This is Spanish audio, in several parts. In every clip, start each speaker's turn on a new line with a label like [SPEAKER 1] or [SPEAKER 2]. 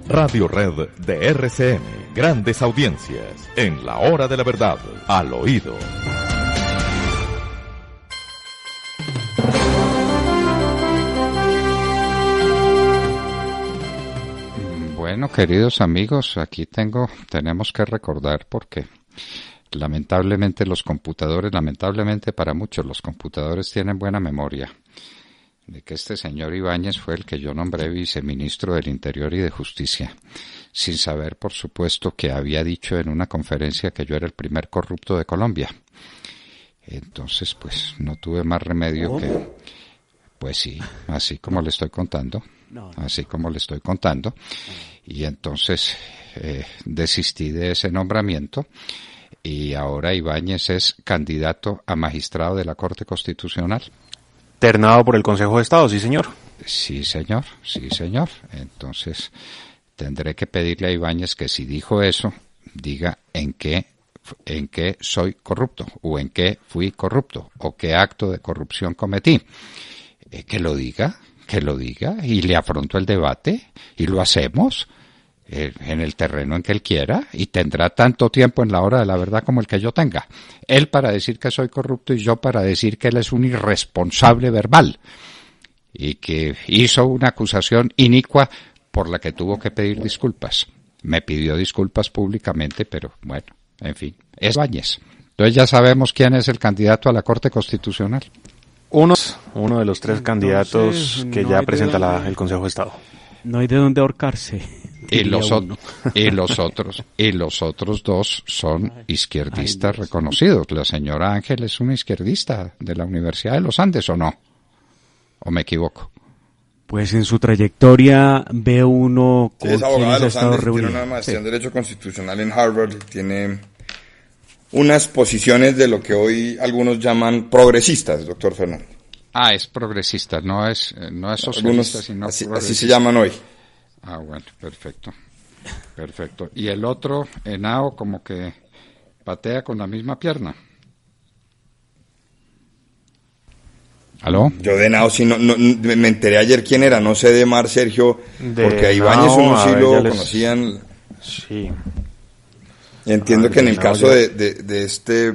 [SPEAKER 1] Radio Red de RCN. Grandes audiencias. En la hora de la verdad. Al oído.
[SPEAKER 2] Bueno, queridos amigos, aquí tenemos que recordar porque lamentablemente lamentablemente para muchos los computadores tienen buena memoria, de que este señor Ibáñez fue el que yo nombré viceministro del Interior y de Justicia, sin saber, por supuesto, que había dicho en una conferencia que yo era el primer corrupto de Colombia. Entonces, pues, no tuve más remedio que, pues sí, así como le estoy contando, y entonces desistí de ese nombramiento, y ahora Ibáñez es candidato a magistrado de la Corte Constitucional.
[SPEAKER 3] Ternado por el Consejo de Estado, sí señor.
[SPEAKER 2] Sí señor. Entonces tendré que pedirle a Ibáñez que si dijo eso, diga en qué soy corrupto, o en qué fui corrupto, o qué acto de corrupción cometí. Que lo diga, y le afronto el debate, y lo hacemos en el terreno en que él quiera, y tendrá tanto tiempo en la hora de la verdad como el que yo tenga. Él para decir que soy corrupto y yo para decir que él es un irresponsable verbal y que hizo una acusación inicua por la que tuvo que pedir disculpas. Me pidió disculpas públicamente, pero bueno, en fin, es Ibáñez. Entonces ya sabemos quién es el candidato a la Corte Constitucional.
[SPEAKER 3] Uno de los tres candidatos que ya presenta el Consejo de Estado.
[SPEAKER 4] No hay de dónde ahorcarse.
[SPEAKER 2] Y los otros dos son izquierdistas reconocidos. La señora Ángel es una izquierdista de la Universidad de los Andes, ¿o no? ¿O me equivoco?
[SPEAKER 4] Pues en su trayectoria ve uno
[SPEAKER 5] con es abogada de los Andes, tiene una maestría en Derecho Constitucional en Harvard, tiene unas posiciones de lo que hoy algunos llaman progresistas, doctor Fernando.
[SPEAKER 2] Ah, es progresista, no es socialista, sino
[SPEAKER 5] así se llaman hoy.
[SPEAKER 2] Ah, bueno, perfecto. Y el otro, Henao, como que patea con la misma pierna. ¿Aló?
[SPEAKER 5] Yo de Henao sí no me enteré ayer quién era, no sé de Mar Sergio, porque a Ibáñez uno sí lo conocían.
[SPEAKER 3] Sí.
[SPEAKER 5] Y entiendo que en el caso de este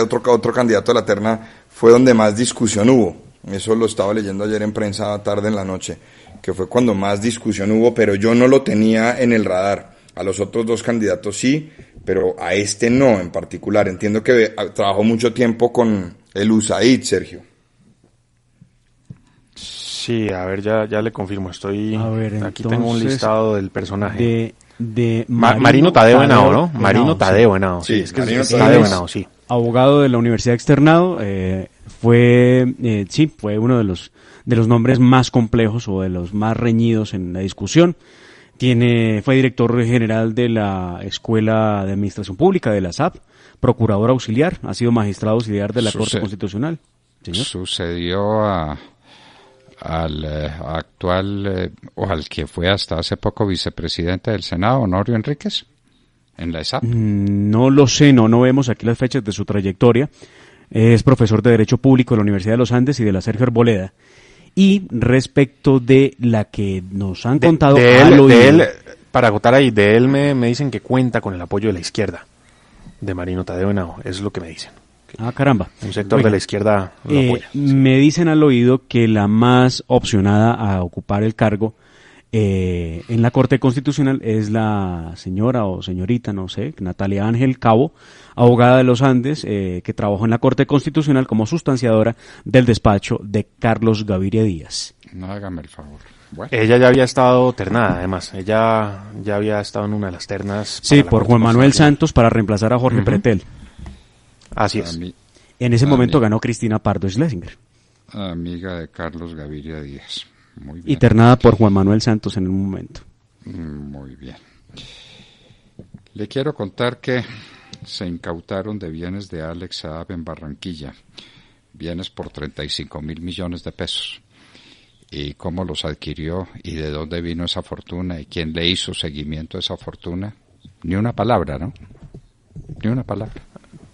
[SPEAKER 5] otro candidato a la terna fue donde más discusión hubo. Eso lo estaba leyendo ayer en prensa tarde en la noche, que fue cuando más discusión hubo, pero yo no lo tenía en el radar. A los otros dos candidatos sí, pero a este no en particular. Entiendo que trabajó mucho tiempo con el USAID, Sergio.
[SPEAKER 3] Sí, a ver, ya le confirmo. Aquí
[SPEAKER 4] entonces,
[SPEAKER 3] tengo un listado del personaje.
[SPEAKER 4] De
[SPEAKER 3] Marino Tadeo Henao, ¿no? Marino Tadeo Henao. Sí, es que Marino Tadeo Henao, sí.
[SPEAKER 4] Abogado de la Universidad Externado, fue uno de los nombres más complejos o de los más reñidos en la discusión. Fue director general de la Escuela de Administración Pública de la SAP, procurador auxiliar, ha sido magistrado auxiliar de la Corte Constitucional. ¿Señor?
[SPEAKER 2] Sucedió al actual o al que fue hasta hace poco vicepresidente del Senado, Honorio Enríquez, en la ESAP.
[SPEAKER 4] No lo sé, no vemos aquí las fechas de su trayectoria. Es profesor de Derecho Público de la Universidad de los Andes y de la Sergio Arboleda. Y respecto de la que nos han contado
[SPEAKER 3] de él, para agotar ahí, de él me dicen que cuenta con el apoyo de la izquierda, de Marino Tadeo Henao, eso es lo que me dicen.
[SPEAKER 4] Ah, caramba.
[SPEAKER 3] Un sector de la izquierda lo apoya.
[SPEAKER 4] Me dicen al oído que la más opcionada a ocupar el cargo en la Corte Constitucional es la señora o señorita, no sé, Natalia Ángel Cabo, abogada de los Andes, que trabajó en la Corte Constitucional como sustanciadora del despacho de Carlos Gaviria Díaz.
[SPEAKER 2] No, hágame el favor.
[SPEAKER 3] Bueno. Ella ya había estado ternada, además. Ella ya había estado en una de las ternas.
[SPEAKER 4] Sí, por Juan Manuel Santos para reemplazar a Jorge Pretel.
[SPEAKER 3] Así es.
[SPEAKER 4] En ese momento ganó Cristina Pardo Schlesinger.
[SPEAKER 2] Amiga de Carlos Gaviria Díaz. Muy bien.
[SPEAKER 4] Y ternada por Juan Manuel Santos en un momento.
[SPEAKER 2] Muy bien. Le quiero contar que se incautaron de bienes de Alex Saab en Barranquilla. Bienes por 35 mil millones de pesos. Y cómo los adquirió y de dónde vino esa fortuna y quién le hizo seguimiento a esa fortuna. Ni una palabra, ¿no? Ni una palabra.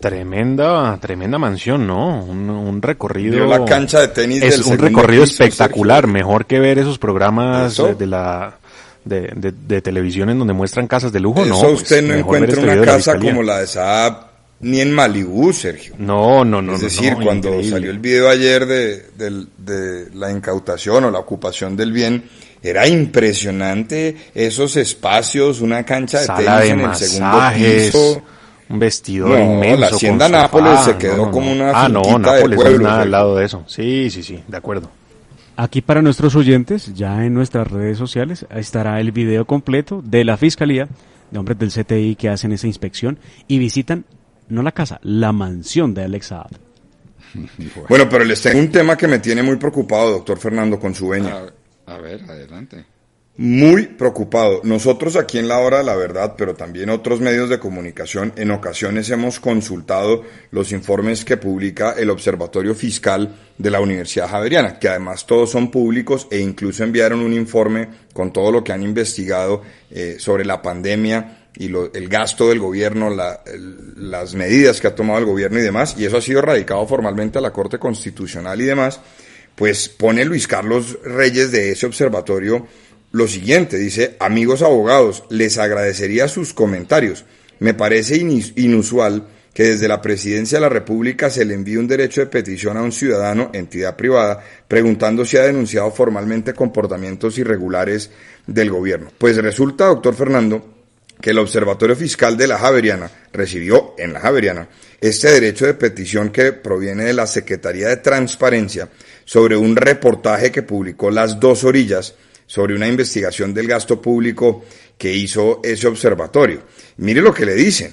[SPEAKER 3] Tremenda mansión, ¿no? Un recorrido.
[SPEAKER 5] Vio la cancha de tenis
[SPEAKER 3] es un recorrido espectacular, Sergio. Mejor que ver esos programas de la de televisión en donde muestran casas de lujo,
[SPEAKER 5] eso
[SPEAKER 3] no.
[SPEAKER 5] Usted no
[SPEAKER 3] mejor ver
[SPEAKER 5] encuentra
[SPEAKER 3] este
[SPEAKER 5] una
[SPEAKER 3] video de la
[SPEAKER 5] casa
[SPEAKER 3] Fiscalía.
[SPEAKER 5] como la de Saab ni en Malibú, Sergio.
[SPEAKER 3] No.
[SPEAKER 5] Es decir, cuando
[SPEAKER 3] increíble.
[SPEAKER 5] salió el video ayer de la incautación o la ocupación del bien, era impresionante esos espacios, una cancha de
[SPEAKER 3] Sala
[SPEAKER 5] tenis
[SPEAKER 3] de
[SPEAKER 5] en el segundo
[SPEAKER 3] masajes,
[SPEAKER 5] piso.
[SPEAKER 3] un vestidor
[SPEAKER 5] No,
[SPEAKER 3] inmenso.
[SPEAKER 5] la hacienda
[SPEAKER 3] con sofá.
[SPEAKER 5] Nápoles se quedó como una
[SPEAKER 3] no,
[SPEAKER 5] finquita de
[SPEAKER 3] Nápoles no es
[SPEAKER 5] pueblo,
[SPEAKER 3] nada al
[SPEAKER 5] Sergio.
[SPEAKER 3] lado de eso. Sí, de acuerdo.
[SPEAKER 4] Aquí para nuestros oyentes, ya en nuestras redes sociales, estará el video completo de la Fiscalía, de hombres del CTI que hacen esa inspección y visitan, no la casa, la mansión de Alex Saab.
[SPEAKER 5] Bueno, pero les tengo un tema que me tiene muy preocupado, doctor Fernando, con su veña.
[SPEAKER 2] A ver, adelante.
[SPEAKER 5] Muy preocupado. Nosotros aquí en La Hora de la Verdad, pero también otros medios de comunicación, en ocasiones hemos consultado los informes que publica el Observatorio Fiscal de la Universidad Javeriana, que además todos son públicos e incluso enviaron un informe con todo lo que han investigado sobre la pandemia y el gasto del gobierno, las medidas que ha tomado el gobierno y demás, y eso ha sido radicado formalmente a la Corte Constitucional y demás. Pues pone Luis Carlos Reyes de ese observatorio lo siguiente, dice: amigos abogados, les agradecería sus comentarios. Me parece inusual que desde la Presidencia de la República se le envíe un derecho de petición a un ciudadano, entidad privada, preguntando si ha denunciado formalmente comportamientos irregulares del gobierno. Pues resulta, doctor Fernando, que el Observatorio Fiscal de la Javeriana recibió en la Javeriana este derecho de petición que proviene de la Secretaría de Transparencia sobre un reportaje que publicó Las Dos Orillas sobre una investigación del gasto público que hizo ese observatorio. Mire lo que le dicen.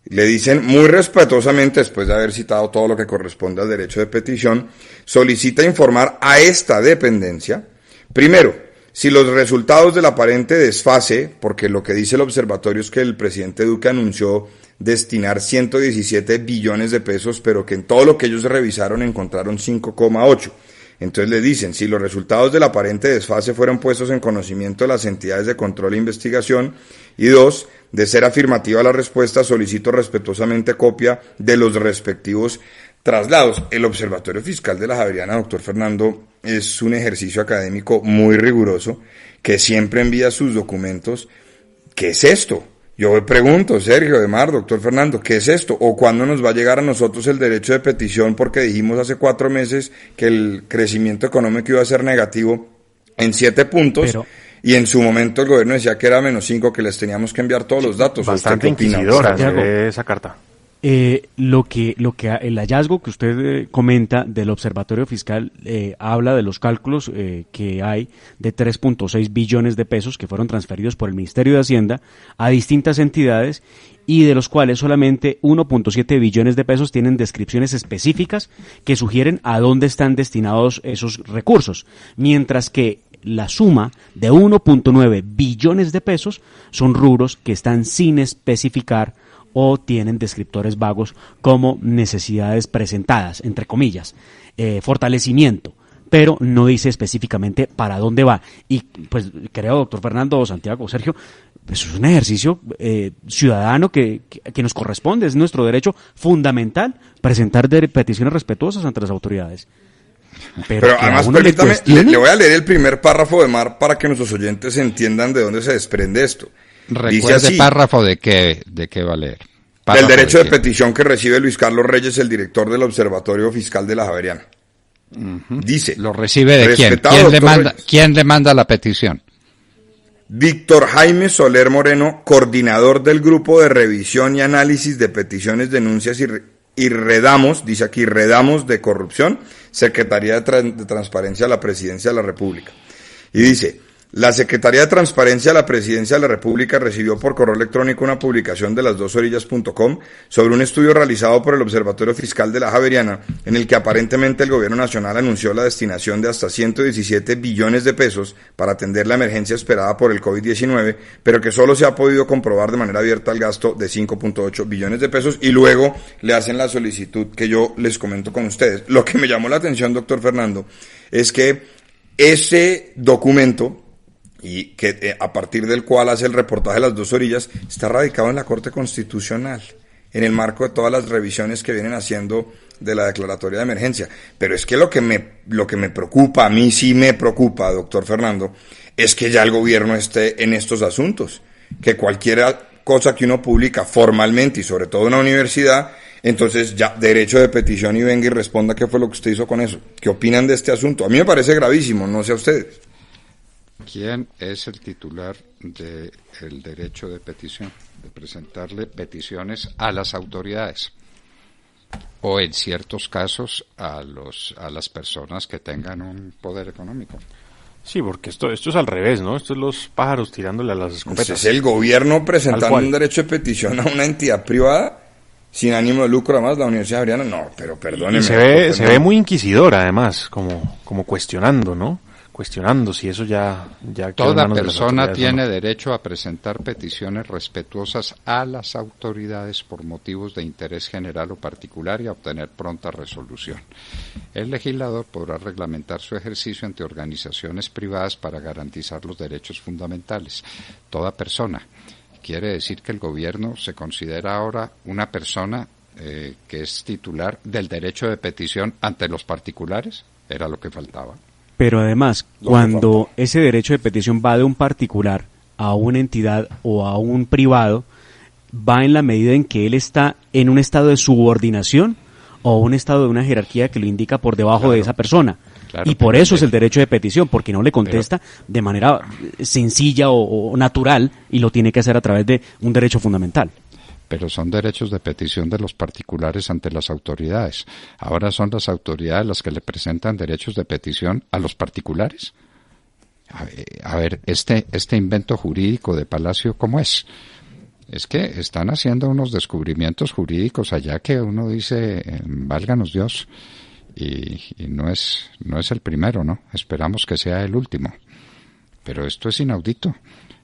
[SPEAKER 5] Le dicen muy respetuosamente, después de haber citado todo lo que corresponde al derecho de petición, solicita informar a esta dependencia, primero, si los resultados del aparente desfase, porque lo que dice el observatorio es que el presidente Duque anunció destinar 117 billones de pesos, pero que en todo lo que ellos revisaron encontraron 5,8. Entonces le dicen, si los resultados del aparente desfase fueron puestos en conocimiento de las entidades de control e investigación, y dos, de ser afirmativa la respuesta, solicito respetuosamente copia de los respectivos traslados. El Observatorio Fiscal de la Javeriana, doctor Fernando, es un ejercicio académico muy riguroso, que siempre envía sus documentos. ¿Qué es esto? Yo me pregunto, Sergio, Edmar, doctor Fernando, ¿qué es esto? ¿O cuándo nos va a llegar a nosotros el derecho de petición? Porque dijimos hace 4 meses que el crecimiento económico iba a ser negativo en 7 puntos, y en su momento el gobierno decía que era -5, que les teníamos que enviar todos los datos.
[SPEAKER 3] Bastante inquisidora esa carta.
[SPEAKER 4] El hallazgo que usted comenta del Observatorio Fiscal habla de los cálculos que hay de 3.6 billones de pesos que fueron transferidos por el Ministerio de Hacienda a distintas entidades, y de los cuales solamente 1.7 billones de pesos tienen descripciones específicas que sugieren a dónde están destinados esos recursos, mientras que la suma de 1.9 billones de pesos son rubros que están sin especificar o tienen descriptores vagos como necesidades presentadas, entre comillas, fortalecimiento, pero no dice específicamente para dónde va. Y pues creo, doctor Fernando, Santiago, Sergio, pues es un ejercicio ciudadano que nos corresponde, es nuestro derecho fundamental presentar peticiones respetuosas ante las autoridades.
[SPEAKER 5] Pero además, permítame, le voy a leer el primer párrafo de Mar para que nuestros oyentes entiendan de dónde se desprende esto.
[SPEAKER 2] Recuerde así, párrafo de qué va a leer.
[SPEAKER 5] Del derecho de petición que recibe Luis Carlos Reyes, el director del Observatorio Fiscal de la Javeriana. Dice:
[SPEAKER 2] ¿lo recibe de quién? ¿Quién le manda la petición?
[SPEAKER 5] Víctor Jaime Soler Moreno, coordinador del Grupo de Revisión y Análisis de Peticiones, Denuncias y Redamos, dice aquí, Redamos de Corrupción, Secretaría de Transparencia de la Presidencia de la República. Y dice: la Secretaría de Transparencia de la Presidencia de la República recibió por correo electrónico una publicación de lasdosorillas.com sobre un estudio realizado por el Observatorio Fiscal de la Javeriana, en el que aparentemente el Gobierno Nacional anunció la destinación de hasta 117 billones de pesos para atender la emergencia esperada por el COVID-19, pero que solo se ha podido comprobar de manera abierta el gasto de 5.8 billones de pesos, y luego le hacen la solicitud que yo les comento con ustedes. Lo que me llamó la atención, doctor Fernando, es que ese documento, y que a partir del cual hace el reportaje de Las Dos Orillas, está radicado en la Corte Constitucional, en el marco de todas las revisiones que vienen haciendo de la declaratoria de emergencia. Pero es que lo que me preocupa, a mí sí me preocupa, doctor Fernando, es que ya el gobierno esté en estos asuntos, que cualquier cosa que uno publica formalmente y sobre todo en una universidad, entonces ya derecho de petición y venga y responda qué fue lo que usted hizo con eso, qué opinan de este asunto. A mí me parece gravísimo, no sé a ustedes.
[SPEAKER 2] ¿Quién es el titular del derecho de petición? De presentarle peticiones a las autoridades o en ciertos casos a las personas que tengan un poder económico.
[SPEAKER 3] Sí, porque esto es al revés, ¿no? Esto es los pájaros tirándole a las escopetas.
[SPEAKER 5] Entonces, el gobierno presentando un derecho de petición a una entidad privada sin ánimo de lucro, además, la Universidad Javeriana, no, pero perdóneme.
[SPEAKER 3] Y se ve muy inquisidor, además, como cuestionando, ¿no? Cuestionando si eso ya
[SPEAKER 2] Toda persona tiene derecho a presentar peticiones respetuosas a las autoridades por motivos de interés general o particular y a obtener pronta resolución. El legislador podrá reglamentar su ejercicio ante organizaciones privadas para garantizar los derechos fundamentales. Toda persona. Quiere decir que el gobierno se considera ahora una persona que es titular del derecho de petición ante los particulares. Era lo que faltaba.
[SPEAKER 4] Pero además, cuando ese derecho de petición va de un particular a una entidad o a un privado, va en la medida en que él está en un estado de subordinación o un estado de una jerarquía que lo indica por debajo de esa persona. Claro, y por eso es el derecho de petición, porque no le contesta de manera sencilla o natural y lo tiene que hacer a través de un derecho fundamental.
[SPEAKER 2] Pero son derechos de petición de los particulares ante las autoridades. Ahora son las autoridades las que le presentan derechos de petición a los particulares. A ver, este invento jurídico de Palacio, ¿cómo es? Es que están haciendo unos descubrimientos jurídicos allá que uno dice, válganos Dios, y no es el primero, ¿no? Esperamos que sea el último. Pero esto es inaudito.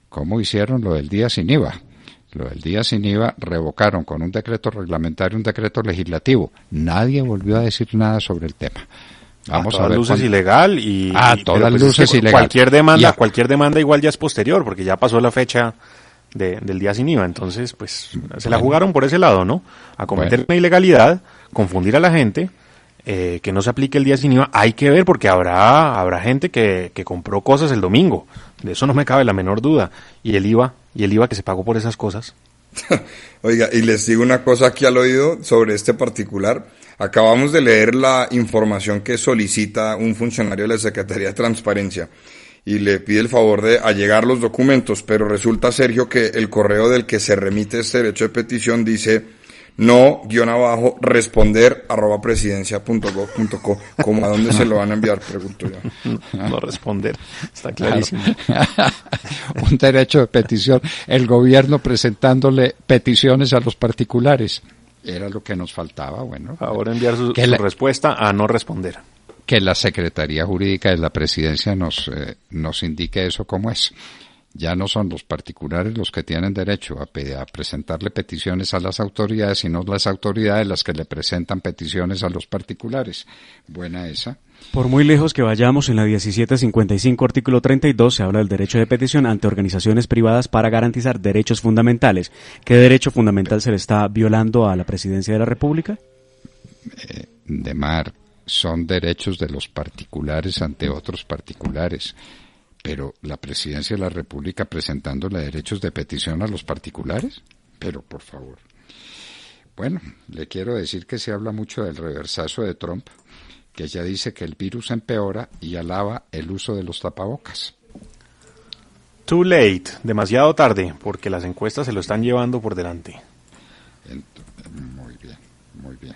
[SPEAKER 2] ¿Cómo hicieron lo del día sin IVA? Lo del día sin IVA revocaron con un decreto reglamentario, un decreto legislativo. Nadie volvió a decir nada sobre el tema. Vamos a ver.
[SPEAKER 3] Luces ilegal y
[SPEAKER 2] todas luces ilegal.
[SPEAKER 3] Cualquier demanda igual ya es posterior, porque ya pasó la fecha del día sin IVA. Entonces, pues, se la jugaron por ese lado, ¿no? A cometer una ilegalidad, confundir a la gente, que no se aplique el día sin IVA. Hay que ver, porque habrá gente que compró cosas el domingo. De eso no me cabe la menor duda. Y el IVA que se pagó por esas cosas.
[SPEAKER 5] Oiga, y les digo una cosa aquí al oído sobre este particular. Acabamos de leer la información que solicita un funcionario de la Secretaría de Transparencia y le pide el favor de allegar los documentos, pero resulta, Sergio, que el correo del que se remite este derecho de petición dice no_responder@presidencia.gov.co. ¿Cómo a dónde se lo van a enviar? Pregunto yo.
[SPEAKER 3] No responder, está clarísimo.
[SPEAKER 2] Un derecho de petición, el gobierno presentándole peticiones a los particulares. Era lo que nos faltaba, bueno.
[SPEAKER 3] Ahora enviar su respuesta a no responder.
[SPEAKER 2] Que la Secretaría Jurídica de la Presidencia nos indique eso como es. Ya no son los particulares los que tienen derecho a presentarle peticiones a las autoridades, sino las autoridades las que le presentan peticiones a los particulares. Buena esa.
[SPEAKER 4] Por muy lejos que vayamos, en la 1755, artículo 32, se habla del derecho de petición ante organizaciones privadas para garantizar derechos fundamentales. ¿Qué derecho fundamental se le está violando a la Presidencia de la República?
[SPEAKER 2] Demar, son derechos de los particulares ante otros particulares. Pero la Presidencia de la República presentándole derechos de petición a los particulares, pero por favor. Bueno, le quiero decir que se habla mucho del reversazo de Trump, que ya dice que el virus empeora y alaba el uso de los tapabocas.
[SPEAKER 3] Too late, demasiado tarde, porque las encuestas se lo están llevando por delante.
[SPEAKER 2] Muy bien.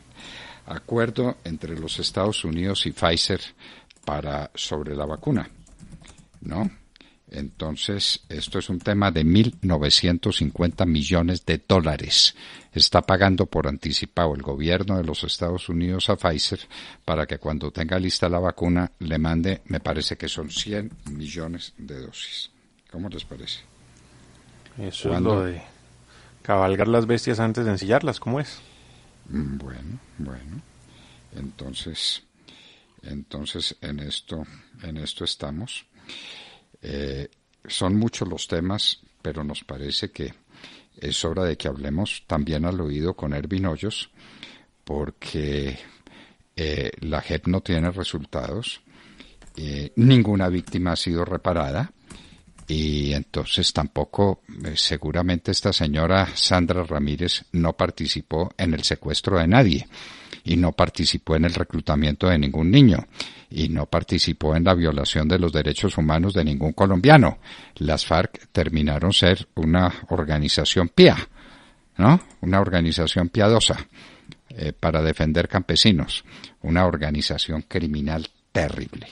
[SPEAKER 2] Acuerdo entre los Estados Unidos y Pfizer sobre la vacuna, ¿no? Entonces, esto es un tema de $1.950 millones. Está pagando por anticipado el gobierno de los Estados Unidos a Pfizer para que cuando tenga lista la vacuna le mande, me parece que son 100 millones de dosis. ¿Cómo les parece?
[SPEAKER 3] Eso es lo de cabalgar las bestias antes de ensillarlas, ¿cómo es?
[SPEAKER 2] Bueno. Entonces en esto estamos. Son muchos los temas, pero nos parece que es hora de que hablemos también al oído con Ervin Hoyos, porque la JEP no tiene resultados, ninguna víctima ha sido reparada Y entonces tampoco, seguramente esta señora Sandra Ramírez no participó en el secuestro de nadie, y no participó en el reclutamiento de ningún niño, y no participó en la violación de los derechos humanos de ningún colombiano. Las FARC terminaron ser una organización pía, ¿no? Una organización piadosa para defender campesinos, una organización criminal terrible.